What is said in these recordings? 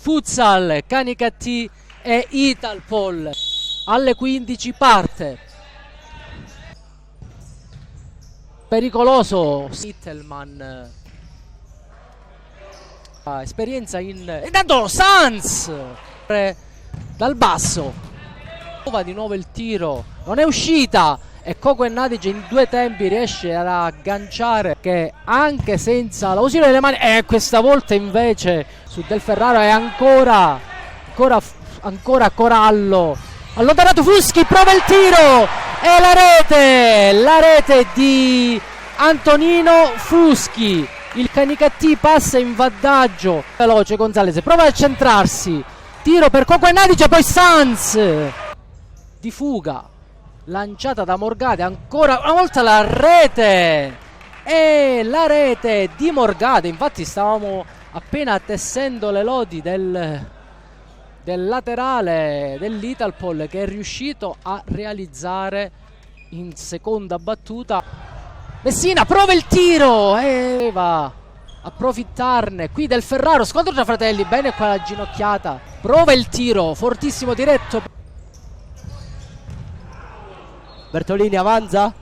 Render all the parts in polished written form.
Futsal, Canicattì e Italpol. Alle 15 parte. Pericoloso Sittelman. Esperienza in... E intanto Sanz dal basso. Prova di nuovo il tiro. Non è uscita. E Coco Nadic in due tempi riesce ad agganciare, che anche senza l'ausilio delle mani, e questa volta invece su Del Ferraro è ancora Corallo. Allontanato Fuschi, prova il tiro e la rete di Antonino Fuschi. Il Canicattì passa in vantaggio. Veloce Gonzalez, prova a centrarsi, tiro per Coco Nadic e poi Sanz di fuga lanciata da Morgade, ancora una volta la rete, e la rete di Morgade. Infatti stavamo appena tessendo le lodi del laterale dell'Italpol, che è riuscito a realizzare in seconda battuta. Messina prova il tiro e va a approfittarne qui Del Ferraro, scontro tra fratelli, bene qua la ginocchiata, prova il tiro fortissimo diretto. Bertolini avanza,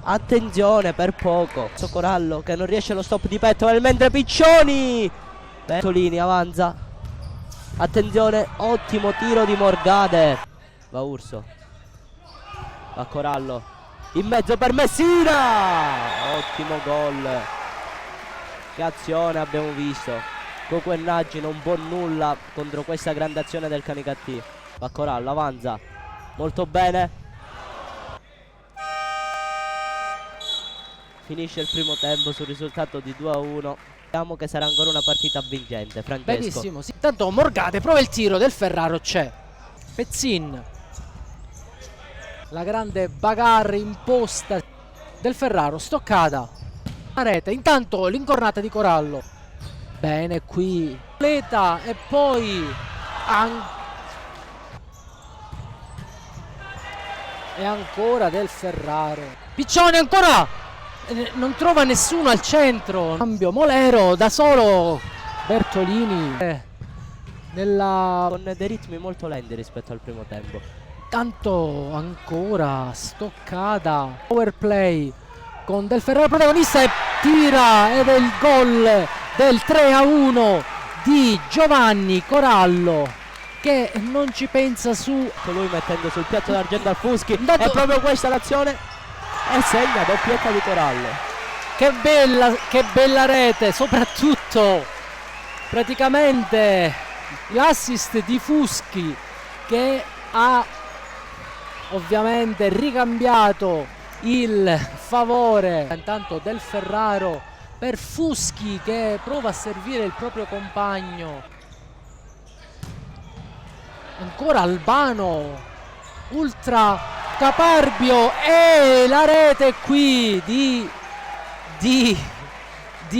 attenzione per poco, Corallo che non riesce allo stop di petto, mentre Piccioni. Bertolini avanza, attenzione, ottimo tiro di Morgade, va Urso, va Corallo in mezzo per Messina, ottimo gol. Che azione abbiamo visto, Coco Nadic non può nulla contro questa grande azione del Canicattì. Va Corallo, avanza molto bene. Finisce il primo tempo sul risultato di 2-1. Speriamo che sarà ancora una partita vincente, Francesco. Benissimo, sì. Intanto Morgade prova il tiro, Del Ferraro c'è. Pezzin. La grande bagarre imposta. Del Ferraro, stoccata. La rete, intanto l'incornata di Corallo. Bene qui. Leta e poi... E ancora Del Ferraro. Piccione ancora! Non trova nessuno al centro. Cambio Molero da solo. Bertolini con dei ritmi molto lenti rispetto al primo tempo. Tanto ancora stoccata. Power play con Del Ferraro protagonista e tira, ed è il gol del 3-1 di Giovanni Corallo, che non ci pensa su. Lui mettendo sul piatto d'argento al Fuschi. È proprio questa l'azione. E segna, doppietta di Corallo. Che bella rete, soprattutto praticamente l'assist di Fuschi, che ha ovviamente ricambiato il favore. Intanto Del Ferraro per Fuschi, che prova a servire il proprio compagno. Ancora Albano, ultra caparbio, e la rete qui di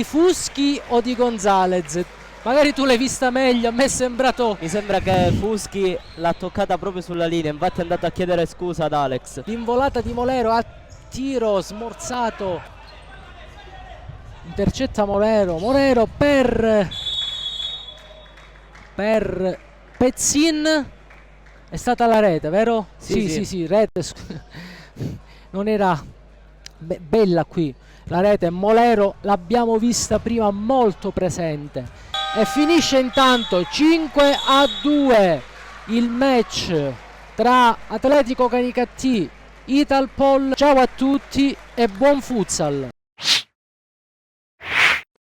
Fuschi o di Gonzalez. Magari tu l'hai vista meglio, a me è sembrato... Mi sembra che Fuschi l'ha toccata proprio sulla linea, infatti è andato a chiedere scusa ad Alex. L'involata di Molero a tiro smorzato, intercetta Molero per Pezzin. È stata la rete, vero? Sì, rete. Non era bella qui la rete. Molero l'abbiamo vista prima molto presente. E finisce intanto 5-2 il match tra Atletico Canicattì, Italpol. Ciao a tutti e buon futsal.